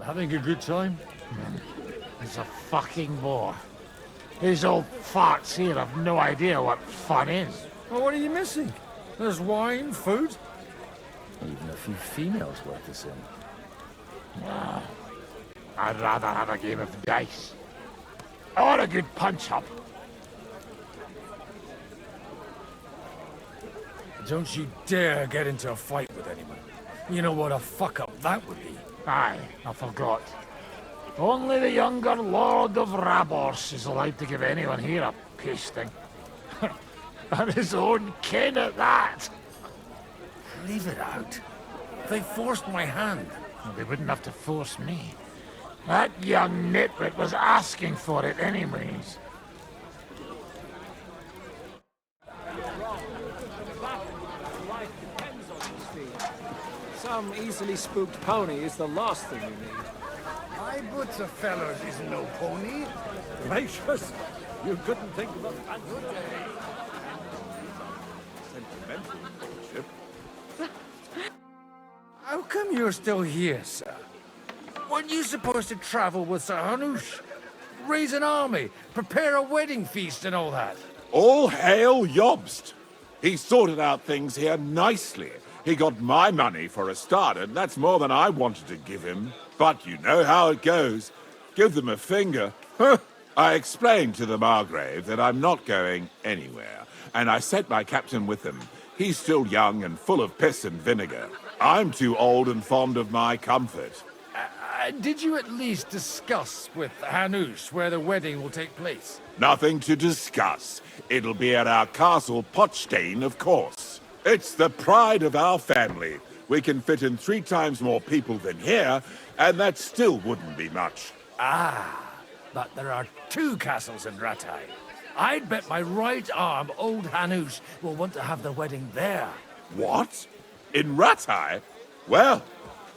Having a good time? He's a fucking bore. These old farts here have no idea what fun is. Well, what are you missing? There's wine, food, even a few females worth the same. I'd rather have a game of dice. Or a good punch-up. Don't you dare get into a fight with anyone. You know what a fuck-up that would be. Aye, I forgot. Only the younger Lord of Rabors is allowed to give anyone here a pasting. And his own kin at that. Leave it out. They forced my hand. Well, they wouldn't have to force me. That young nitwit was asking for it anyways. Some easily spooked pony is the last thing you need. My boots of fellows is no pony. Gracious, you couldn't think of a fancy day. Sentimental, lordship. How come you're still here, sir? Weren't you supposed to travel with Sir Hanush? Raise an army, prepare a wedding feast and all that? All hail Yobst! He sorted out things here nicely. He got my money for a start, and that's more than I wanted to give him. But you know how it goes. Give them a finger. I explained to the Margrave that I'm not going anywhere, and I sent my captain with him. He's still young and full of piss and vinegar. I'm too old and fond of my comfort. Did you at least discuss with Hanush where the wedding will take place? Nothing to discuss. It'll be at our castle Potstein, of course. It's the pride of our family. We can fit in 3 times more people than here, and that still wouldn't be much. But there are 2 castles in Rattay. I'd bet my right arm old Hanush will want to have the wedding there. What? In Rattay? Well,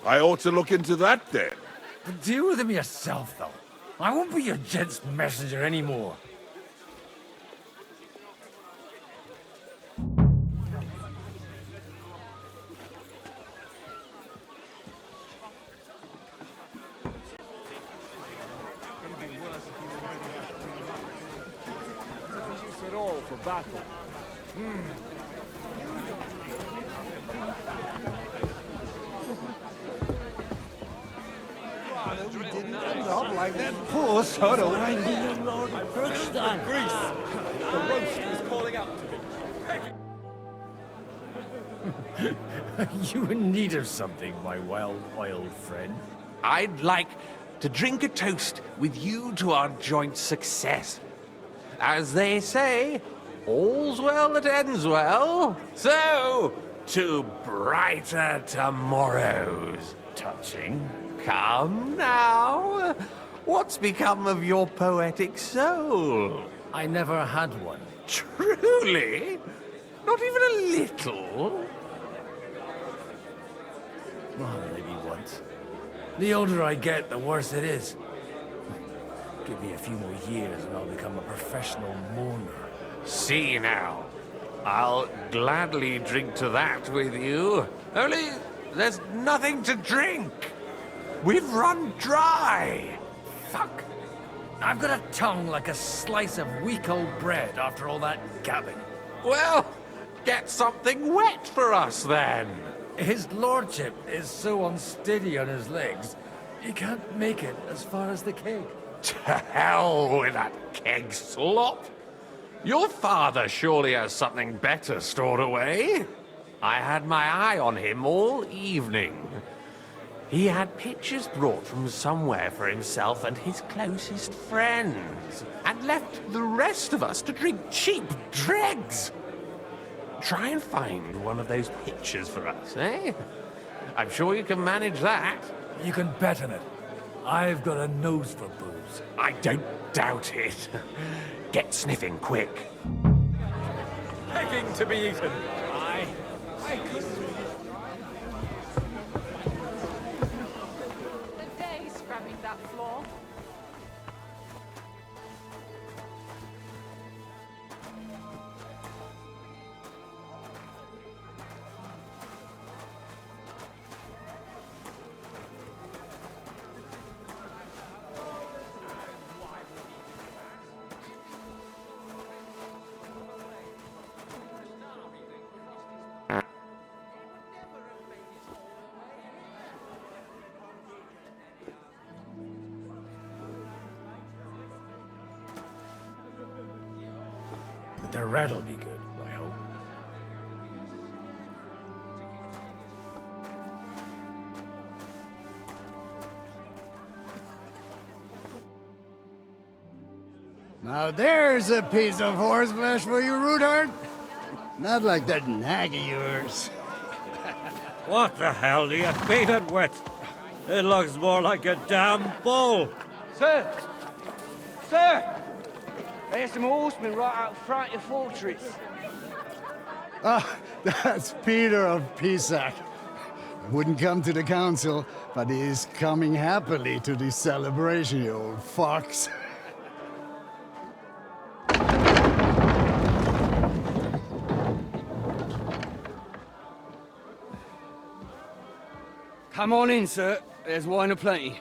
I ought to look into that then. But deal with him yourself, though. I won't be your gent's messenger anymore. Use it all for battle. Not like that poor sort of winding Lord Bergstein. Greece. The roast is calling out to me. You in need of something, my wild friend? I'd like to drink a toast with you to our joint success. As they say, all's well that ends well. So, to brighter tomorrows. Touching. Come now. What's become of your poetic soul? I never had one. Truly? Not even a little? Well, maybe once. The older I get, the worse it is. Give me a few more years and I'll become a professional mourner. See now. I'll gladly drink to that with you. Only there's nothing to drink. We've run dry. Fuck. I've got a tongue like a slice of week-old bread after all that gabbing. Well, get something wet for us then. His lordship is so unsteady on his legs, he can't make it as far as the keg. To hell with that keg slop. Your father surely has something better stored away. I had my eye on him all evening. He had pictures brought from somewhere for himself and his closest friends, and left the rest of us to drink cheap dregs. Try and find one of those pictures for us, eh? I'm sure you can manage that. You can bet on it. I've got a nose for booze. I don't doubt it. Get sniffing quick. Begging to be eaten. I couldn't. The day scrubbing that floor. The red'll be good, I hope. Now there's a piece of horseflesh for you, Rootard. Not like that nag of yours. What the hell do you beat it with? It looks more like a damn bull. Sir! Sir! There's some horsemen right out front of the fortress. Ah, that's Peter of Pisac. Wouldn't come to the council, but he's coming happily to this celebration, you old fox. Come on in, sir. There's wine aplenty.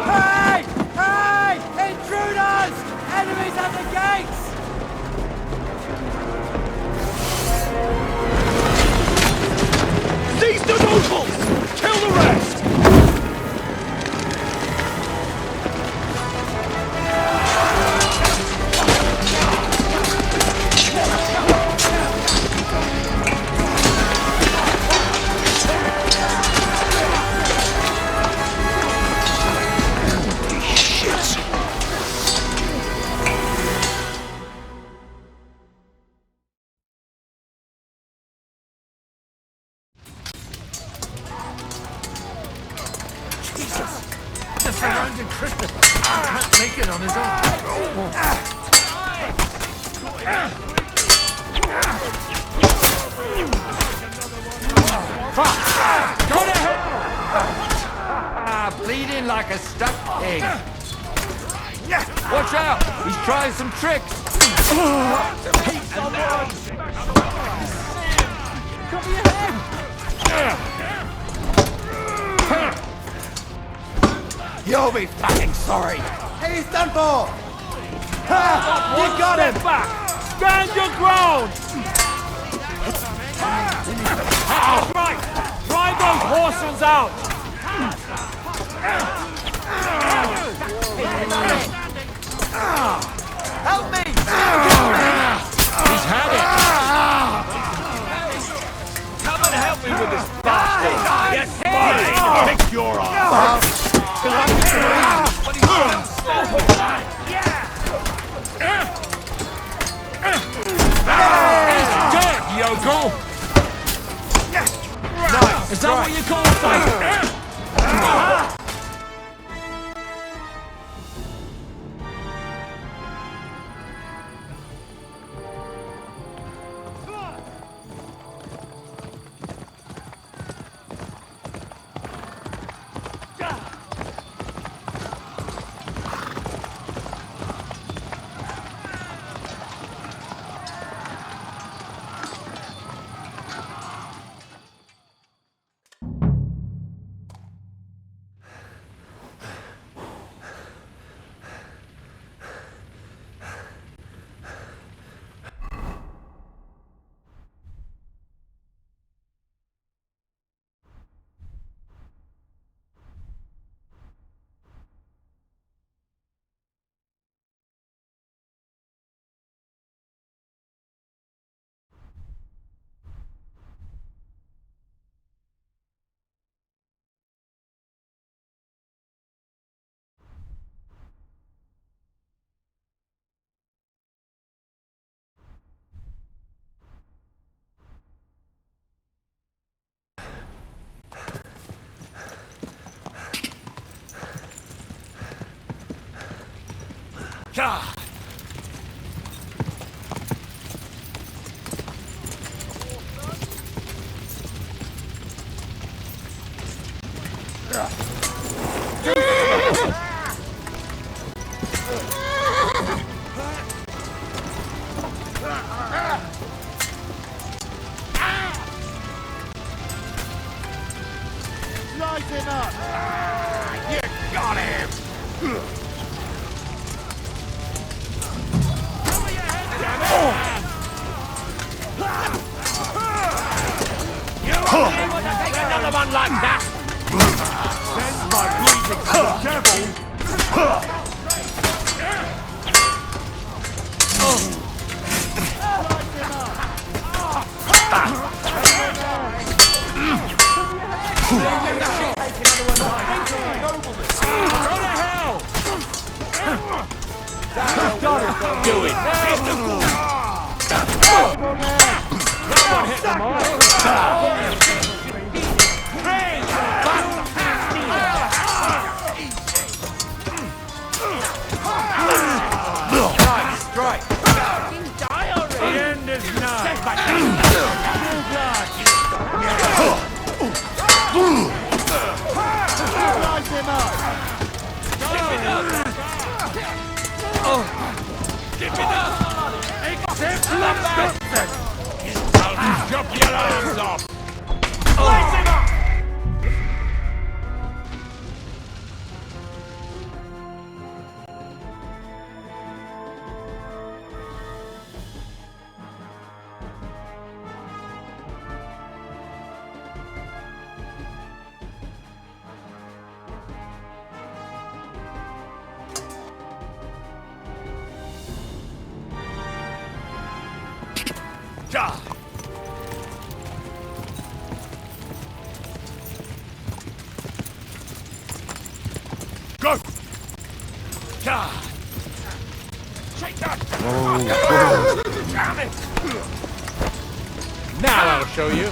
Hey! Hey! Intruders! Enemies at the gates! Seize the nobles! Kill the rest! The surrounding Christmas can't make it on his own. Go to hell! Bleeding like a stuck pig. Watch out! He's trying some tricks. Cover your head! You'll be fucking sorry. He's done for! Ha! You got him! Back! Stand your ground! Right! Drive those horses out! Help me! He's had it. Come and help me with this bastard! Yes, buddy! Kick your ass! Dead, yokel! Nice. Is that what you call a fight? Lighten up! You got him! Do it! Hit the goal! Someone hit the mark! Nice strike! Die already! The end is nigh! Give it up! Accept nonsense! I'll chop your arms off! Slice him up! Ja! Go! Ja! Shake that! Damn it! Now I'll show you.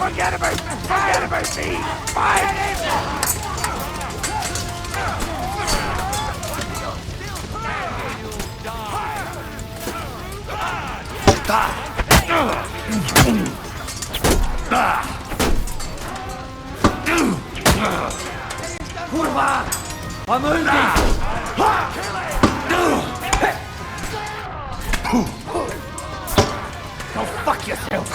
Forget about me! Fight! Kurwa! I'm wounded! Go fuck yourself!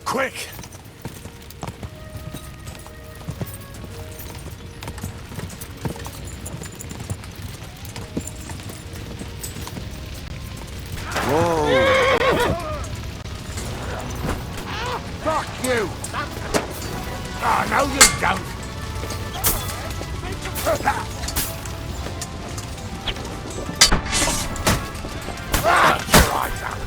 Quick! Fuck you! Oh, no you don't! Get your eyes out!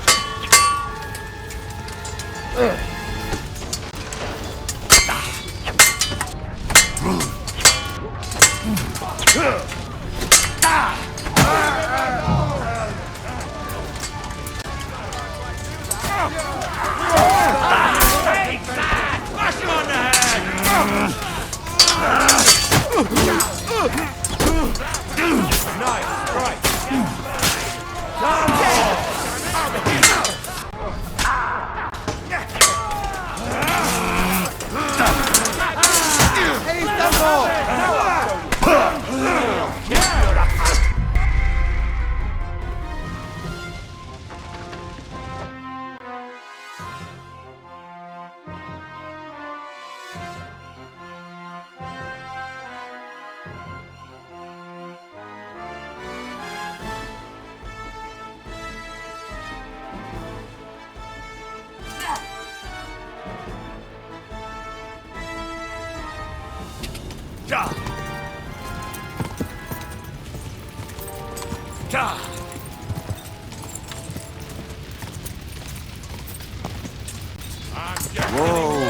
Whoa!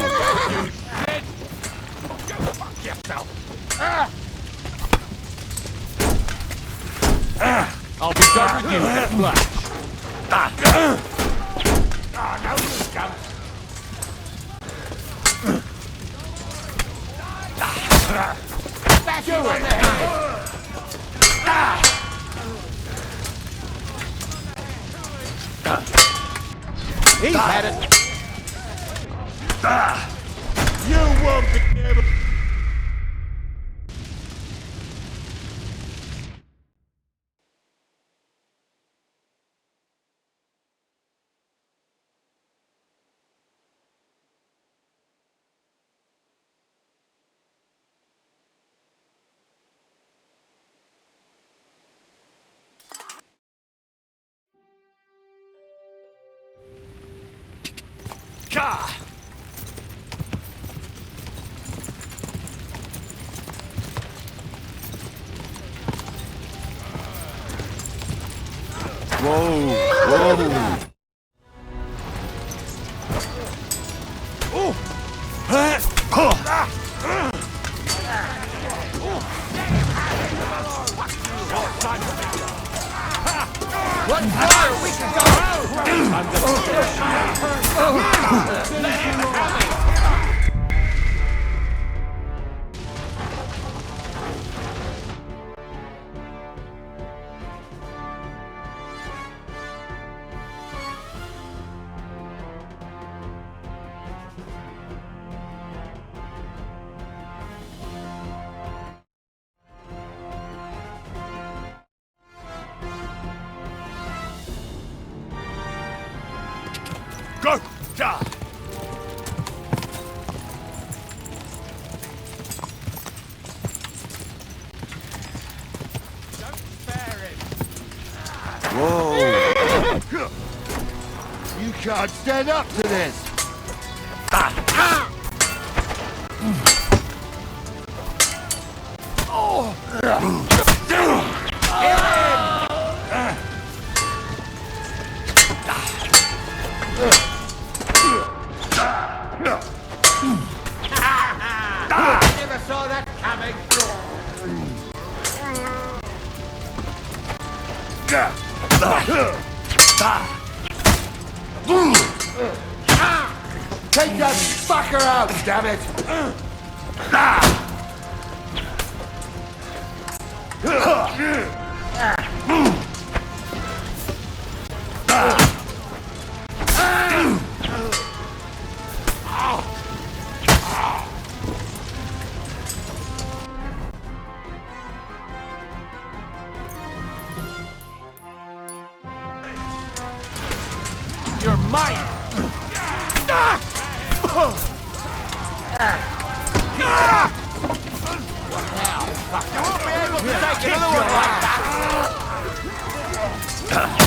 Go fuck yourself! I'll be done with you in a flash. Now you come. Back you on the head! He's had it! You won't be able. Whoa! One fire, we can go Go! Ja! Whoa! You can't stand up to this! Never saw that coming. Take that fucker out, damn it! You're mine! You won't be able to take another one like that!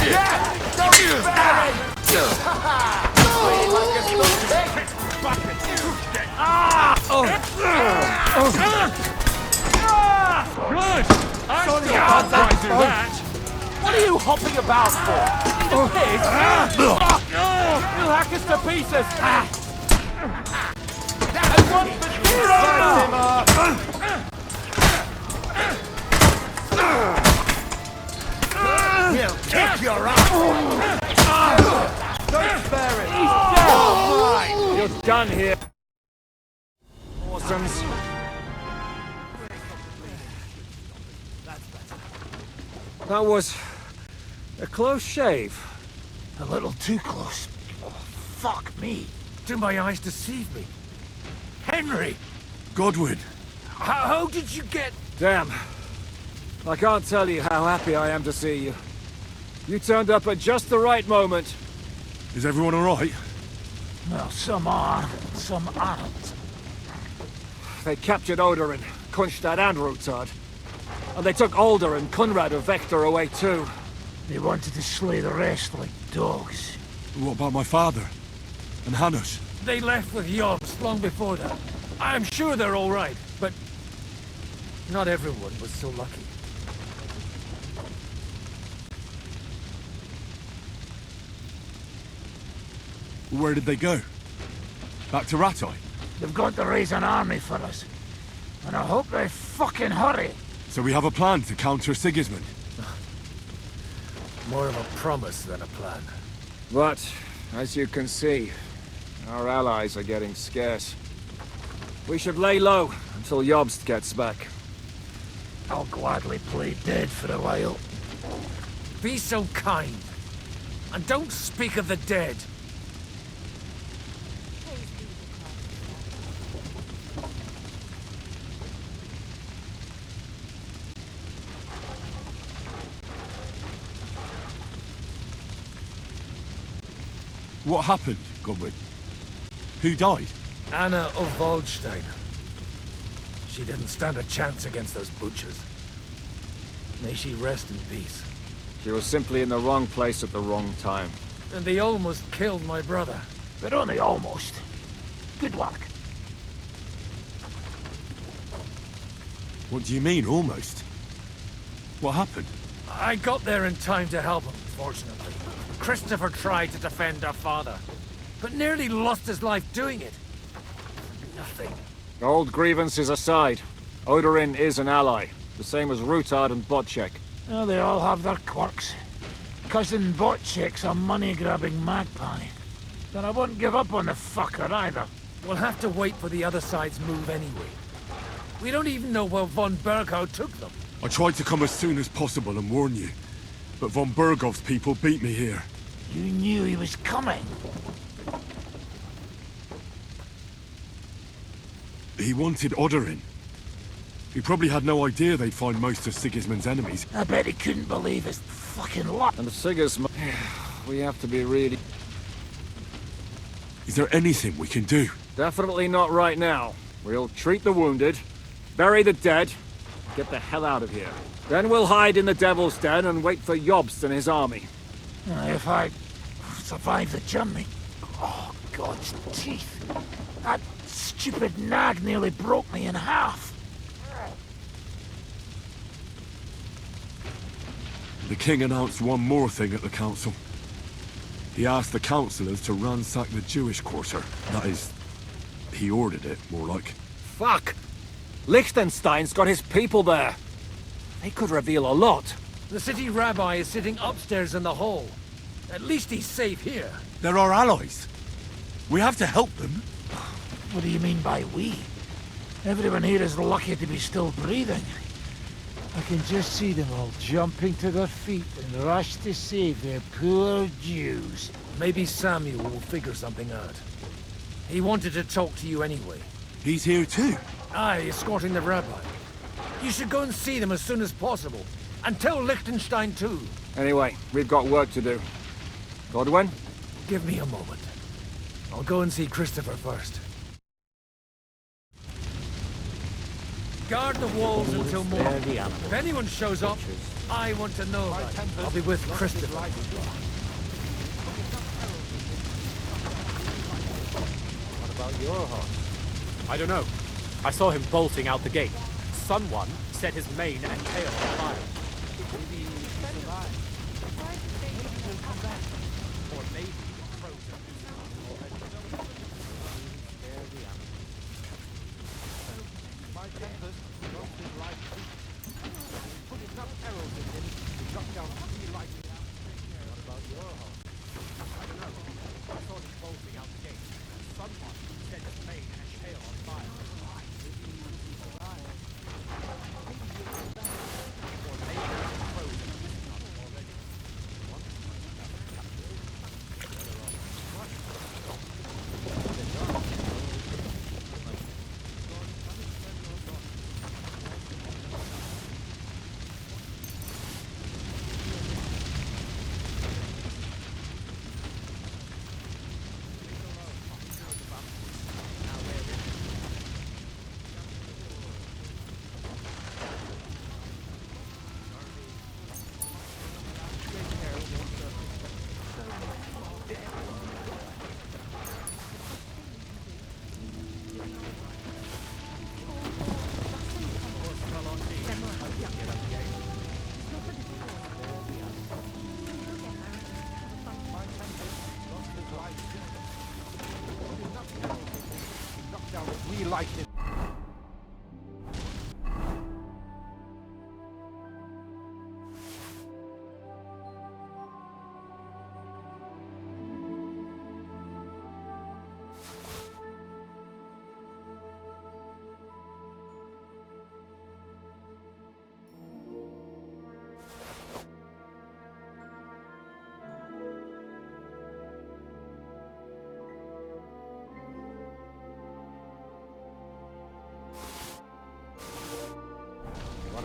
Yeah! Don't spare me! Like a little pig! Good! I still can't quite do that. What are you hopping about for? You pig! You'll hack us to pieces! And one for He'll kick your ass! Don't spare it! He's dead! Oh, mine! You're done here. Awesomes. That was a close shave. A little too close. Oh, fuck me. Do my eyes deceive me? Henry! Godwin! How did you get... Damn. I can't tell you how happy I am to see you. You turned up at just the right moment. Is everyone alright? Well, some are, some aren't. They captured Oder and Kunstad and Rutard. And they took Alder and Conrad of Vector away too. They wanted to slay the rest like dogs. What about my father? And Hannes? They left with Jobs long before that. I'm sure they're all right, but Not everyone was so lucky. Where did they go? Back to Rattay? They've got to raise an army for us. And I hope they fucking hurry. So we have a plan to counter Sigismund? More of a promise than a plan. But, as you can see, our allies are getting scarce. We should lay low until Jobst gets back. I'll gladly play dead for a while. Be so kind. And don't speak of the dead. What happened, Godwin? Who died? Anna of Waldstein. She didn't stand a chance against those butchers. May she rest in peace. She was simply in the wrong place at the wrong time. And they almost killed my brother. But only almost. Good luck. What do you mean, almost? What happened? I got there in time to help him, fortunately. Christopher tried to defend our father, but nearly lost his life doing it. Nothing. Old grievances aside, Odorin is an ally, the same as Rutard and Botchek. Oh, they all have their quirks. Cousin Botchek's a money-grabbing magpie. But I wouldn't give up on the fucker either. We'll have to wait for the other side's move anyway. We don't even know where von Berghow took them. I tried to come as soon as possible and warn you, but von Bergov's people beat me here. You knew he was coming. He wanted Odorin. He probably had no idea they'd find most of Sigismund's enemies. I bet he couldn't believe his fucking luck. And Sigismund... we have to be really... Is there anything we can do? Definitely not right now. We'll treat the wounded, bury the dead, get the hell out of here. Then we'll hide in the Devil's Den and wait for Jobst and his army. If I survive the journey... Oh, God's teeth. That stupid nag nearly broke me in half. The king announced one more thing at the council. He asked the councillors to ransack the Jewish quarter. That is, he ordered it, more like. Fuck! Liechtenstein's got his people there. They could reveal a lot. The city rabbi is sitting upstairs in the hall. At least he's safe here. They're our allies. We have to help them. What do you mean by we? Everyone here is lucky to be still breathing. I can just see them all jumping to their feet and rush to save their poor Jews. Maybe Samuel will figure something out. He wanted to talk to you anyway. He's here too. Aye, escorting the rabbi. You should go and see them as soon as possible. And tell Liechtenstein too. Anyway, we've got work to do. Godwin? Give me a moment. I'll go and see Christopher first. Guard the walls until morning. If anyone shows up, I want to know about it. I'll be with Christopher. What about your horse? I don't know. I saw him bolting out the gate. Someone set his mane and tail on fire. Maybe he survived. Or maybe frozen. My tempest lost his life. Put enough arrows in him to cut down 3 lightning. What about your horse? I don't know. I saw him bolting out the gate. Someone set his mane and tail on fire.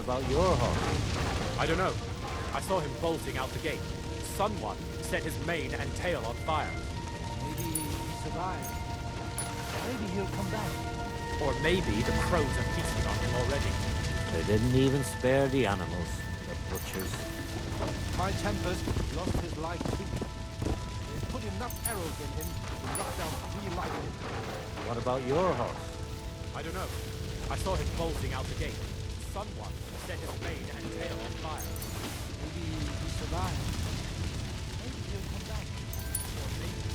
about your horse? I don't know. I saw him bolting out the gate. Someone set his mane and tail on fire. Maybe he survived. Maybe he'll come back. Or maybe the crows are feasting on him already. They didn't even spare the animals, the butchers. My Tempest lost his light feet. They put enough arrows in him to knock down 3 lightning. What about your horse? I don't know. I saw him bolting out the gate. Someone set his mane and tail on fire. Maybe he survived. Maybe he'll come back. Or maybe...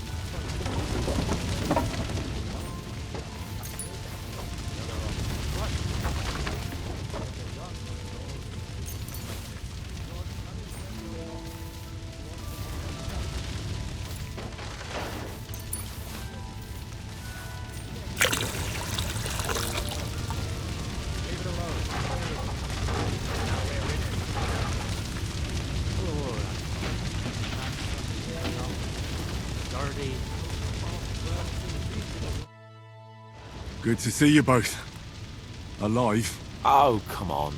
Good to see you both. Alive. Oh, come on.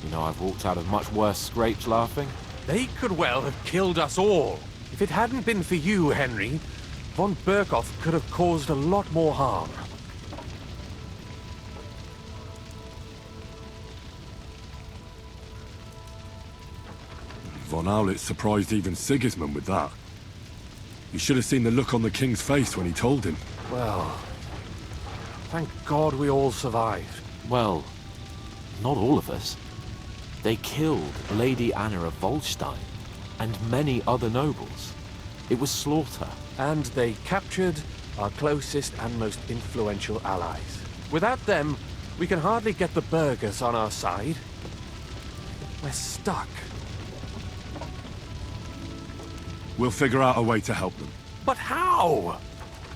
You know, I've walked out of much worse scrapes laughing. They could well have killed us all. If it hadn't been for you, Henry, von Berkhoff could have caused a lot more harm. Von Owlet surprised even Sigismund with that. You should have seen the look on the king's face when he told him. Well, thank God we all survived. Well, not all of us. They killed Lady Anna of Volstein and many other nobles. It was slaughter. And they captured our closest and most influential allies. Without them, we can hardly get the burghers on our side. We're stuck. We'll figure out a way to help them. But how?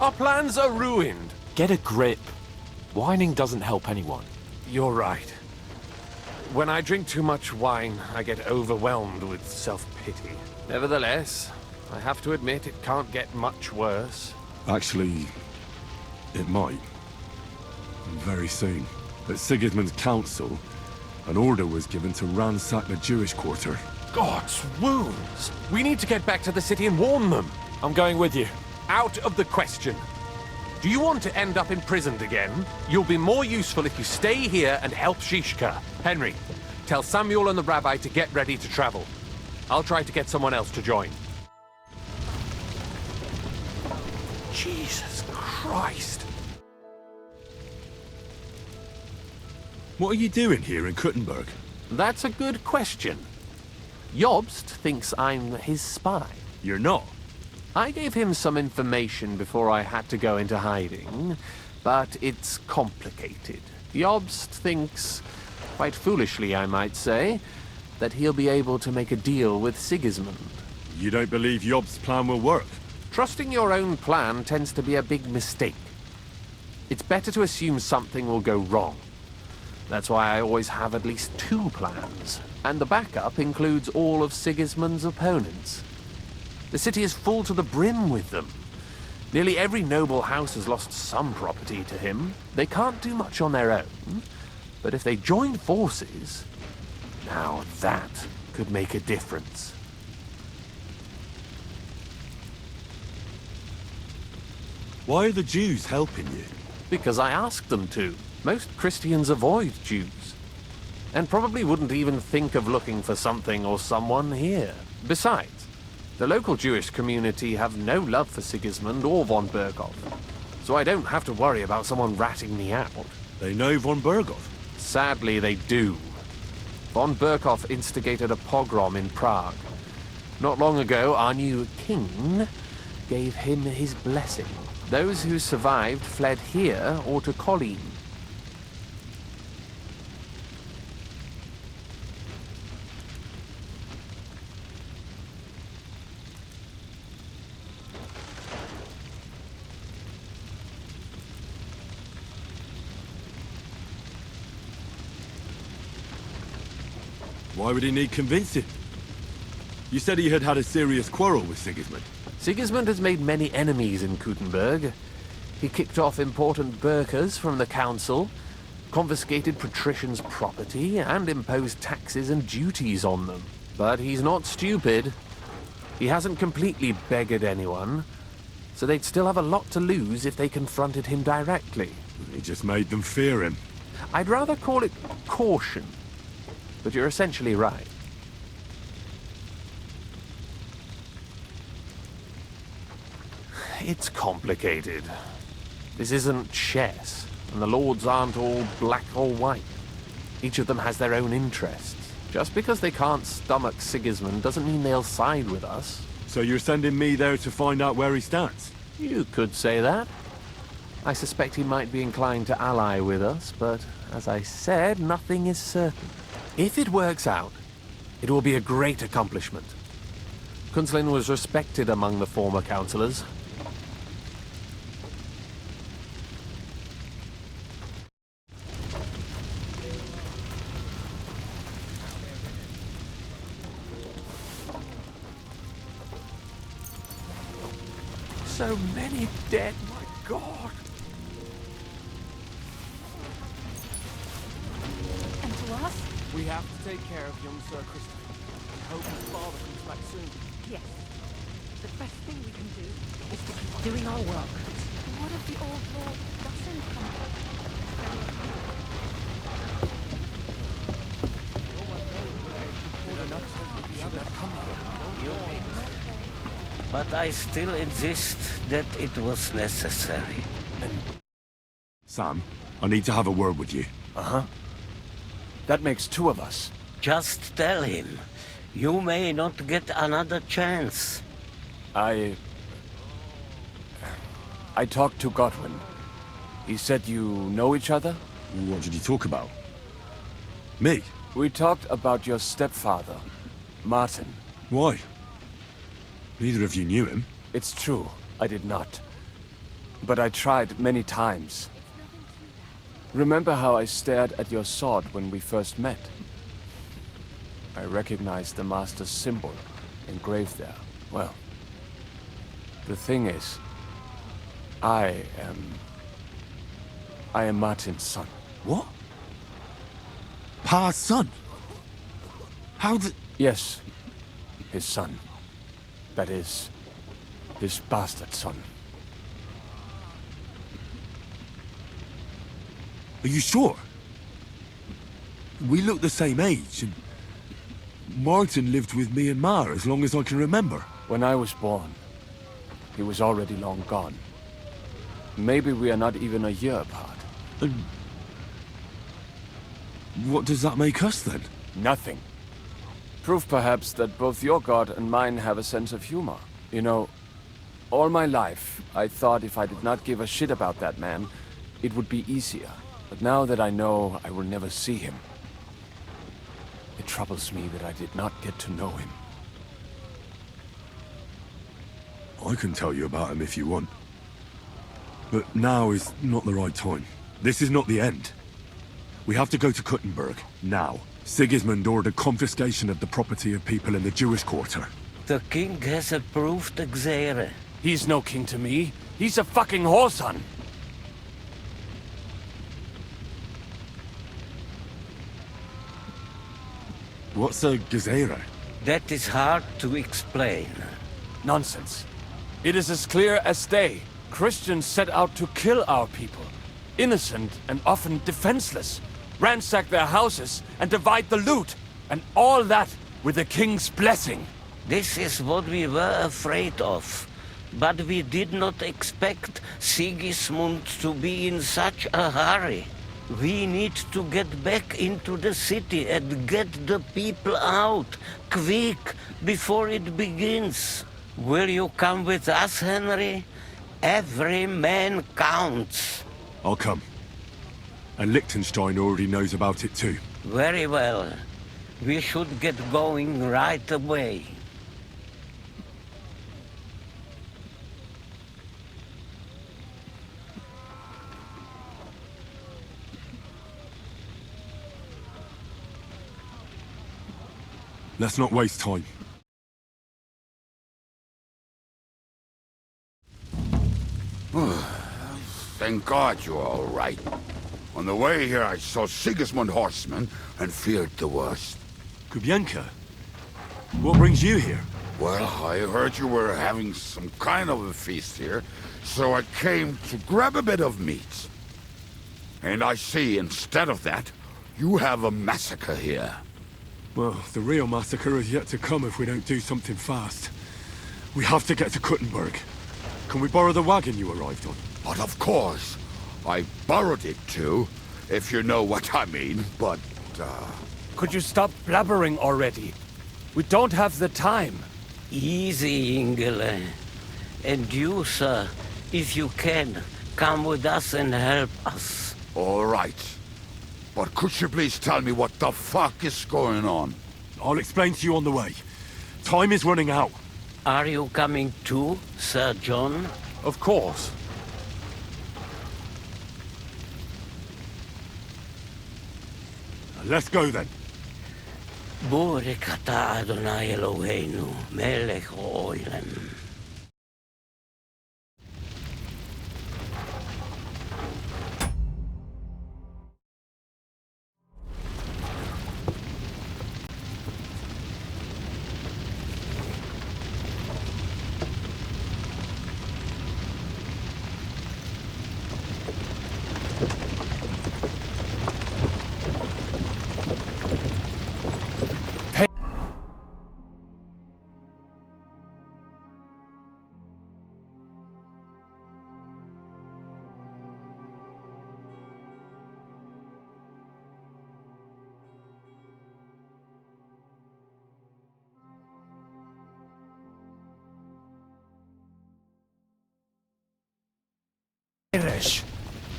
Our plans are ruined. Get a grip. Whining doesn't help anyone. You're right. When I drink too much wine, I get overwhelmed with self-pity. Nevertheless, I have to admit it can't get much worse. Actually, it might. Very soon. At Sigismund's council, an order was given to ransack the Jewish quarter. God's wounds! We need to get back to the city and warn them. I'm going with you. Out of the question. Do you want to end up imprisoned again? You'll be more useful if you stay here and help Shishka. Henry, tell Samuel and the rabbi to get ready to travel. I'll try to get someone else to join. Jesus Christ! What are you doing here in Kuttenberg? That's a good question. Jobst thinks I'm his spy. You're not. I gave him some information before I had to go into hiding, but it's complicated. Jobst thinks, quite foolishly I might say, that he'll be able to make a deal with Sigismund. You don't believe Jobst's plan will work? Trusting your own plan tends to be a big mistake. It's better to assume something will go wrong. That's why I always have at least 2 plans, and the backup includes all of Sigismund's opponents. The city is full to the brim with them. Nearly every noble house has lost some property to him. They can't do much on their own, but if they join forces, now that could make a difference. Why are the Jews helping you? Because I asked them to. Most Christians avoid Jews, and probably wouldn't even think of looking for something or someone here. Besides, the local Jewish community have no love for Sigismund or von Berkhoff, so I don't have to worry about someone ratting me out. They know von Berkhoff? Sadly, they do. Von Berkhoff instigated a pogrom in Prague. Not long ago, our new king gave him his blessing. Those who survived fled here or to Kolin. Why would he need convincing? You said he had had a serious quarrel with Sigismund. Sigismund has made many enemies in Kuttenberg. He kicked off important burghers from the council, confiscated patricians' property and imposed taxes and duties on them. But he's not stupid. He hasn't completely beggared anyone, so they'd still have a lot to lose if they confronted him directly. He just made them fear him. I'd rather call it caution, but you're essentially right. It's complicated. This isn't chess, and the lords aren't all black or white. Each of them has their own interests. Just because they can't stomach Sigismund doesn't mean they'll side with us. So you're sending me there to find out where he stands? You could say that. I suspect he might be inclined to ally with us, but as I said, nothing is certain. If it works out, it will be a great accomplishment. Kunslin was respected among the former councillors. So many dead, my God. And to us? We have to take care of young Sir Christopher. I hope his father comes back soon. Yes. The best thing we can do is to keep doing our work. What if the old lord doesn't come back? But I still insist that it was necessary. Sam, I need to have a word with you. Uh-huh. That makes two of us. Just tell him. You may not get another chance. I talked to Godwin. He said you know each other? What did you talk about? Me? We talked about your stepfather, Martin. Why? Neither of you knew him. It's true, I did not. But I tried many times. Remember how I stared at your sword when we first met? I recognized the Master's symbol engraved there. Well, the thing is, I am Martin's son. What? Pa's son? How did... Yes, his son. That is, his bastard son. Are you sure? We look the same age, and Martin lived with me and Ma as long as I can remember. When I was born, he was already long gone. Maybe we are not even a year apart. And what does that make us, then? Nothing. Proof, perhaps, that both your god and mine have a sense of humor. You know, all my life, I thought if I did not give a shit about that man, it would be easier. But now that I know I will never see him, it troubles me that I did not get to know him. I can tell you about him if you want. But now is not the right time. This is not the end. We have to go to Kuttenberg, now. Sigismund ordered confiscation of the property of people in the Jewish quarter. The king has approved Xere. He's no king to me. He's a fucking whoreson. What's a Gezerah? That is hard to explain. Nonsense. It is as clear as day. Christians set out to kill our people. Innocent and often defenseless. Ransack their houses and divide the loot. And all that with the king's blessing. This is what we were afraid of. But we did not expect Sigismund to be in such a hurry. We need to get back into the city and get the people out, quick, before it begins. Will you come with us, Henry? Every man counts. I'll come. And Liechtenstein already knows about it too. Very well. We should get going right away. Let's not waste time. Thank God you're all right. On the way here, I saw Sigismund horsemen and feared the worst. Kubienka? What brings you here? Well, I heard you were having some kind of a feast here, so I came to grab a bit of meat. And I see, instead of that, you have a massacre here. Well, the real massacre is yet to come if we don't do something fast. We have to get to Kuttenberg. Can we borrow the wagon you arrived on? But of course. I borrowed it too, if you know what I mean, but, Could you stop blabbering already? We don't have the time. Easy, Ingele. And you, sir, if you can, come with us and help us. All right. But could you please tell me what the fuck is going on? I'll explain to you on the way. Time is running out. Are you coming too, Sir John? Of course. Let's go then. Borek ata Adonai Eloheinu, melech ha'olam.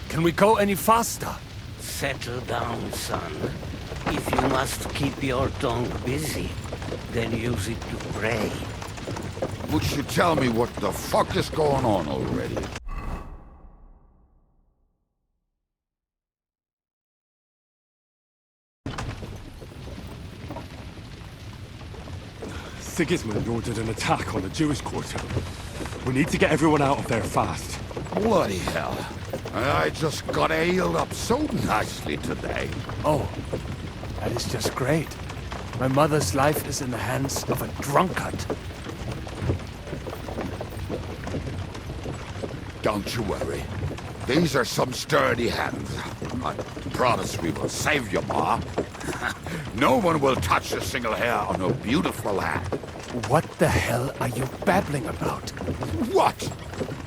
Can we go any faster? Settle down, son. If you must keep your tongue busy, then use it to pray. Would you tell me what the fuck is going on already? Sigismund ordered an attack on the Jewish quarter. We need to get everyone out of there fast. Bloody hell. I just got ailed up so nicely today. Oh, that is just great. My mother's life is in the hands of a drunkard. Don't you worry. These are some sturdy hands. I promise we will save you, Ma. No one will touch a single hair on her beautiful head. What the hell are you babbling about? What?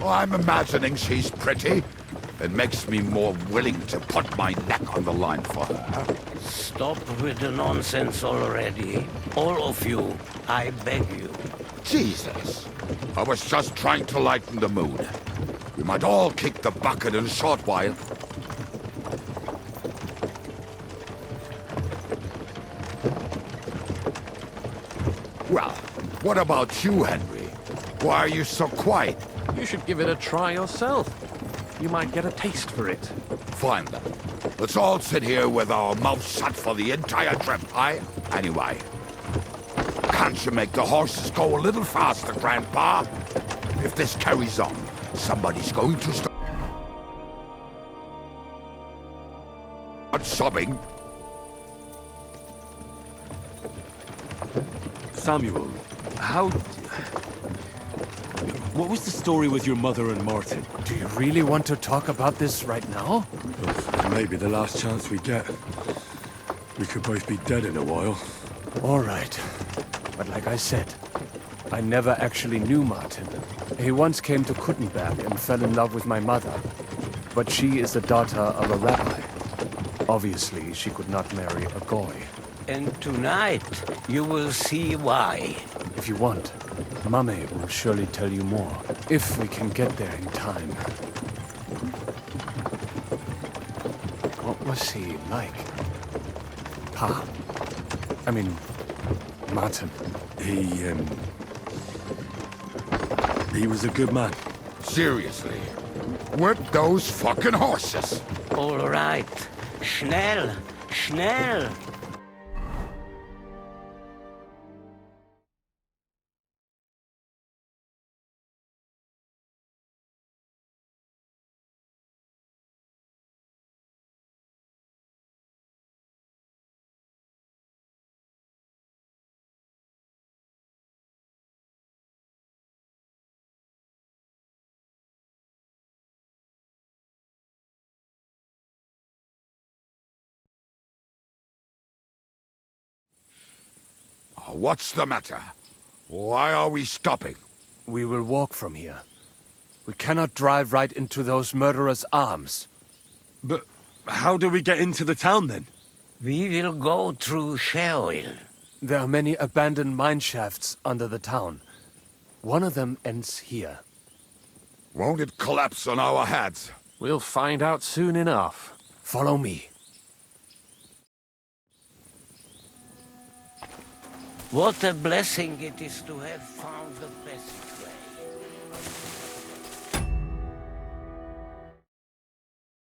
Oh, I'm imagining she's pretty. It makes me more willing to put my neck on the line for her. Stop with the nonsense already. All of you, I beg you. Jesus. I was just trying to lighten the mood. We might all kick the bucket in a short while. Well, what about you, Henry? Why are you so quiet? You should give it a try yourself. You might get a taste for it. Fine then. Let's all sit here with our mouths shut for the entire trip, aye? Anyway, can't you make the horses go a little faster, Grandpa? If this carries on, somebody's going to start sobbing. Samuel, how... What was the story with your mother and Martin? Do you really want to talk about this right now? Maybe the last chance we get. We could both be dead in a while. All right. But like I said, I never actually knew Martin. He once came to Kuttenberg and fell in love with my mother. But she is the daughter of a rabbi. Obviously, she could not marry a goy. And tonight, you will see why. If you want, Mame will surely tell you more, if we can get there in time. What was he like? I mean, Martin. He was a good man. Seriously. Whip those fucking horses. All right. Schnell, schnell. What's the matter? Why are we stopping? We will walk from here. We cannot drive right into those murderers' arms. But how do we get into the town then? We will go through Sheol. There are many abandoned mine shafts under the town. One of them ends here. Won't it collapse on our heads? We'll find out soon enough. Follow me. What a blessing it is to have found the best.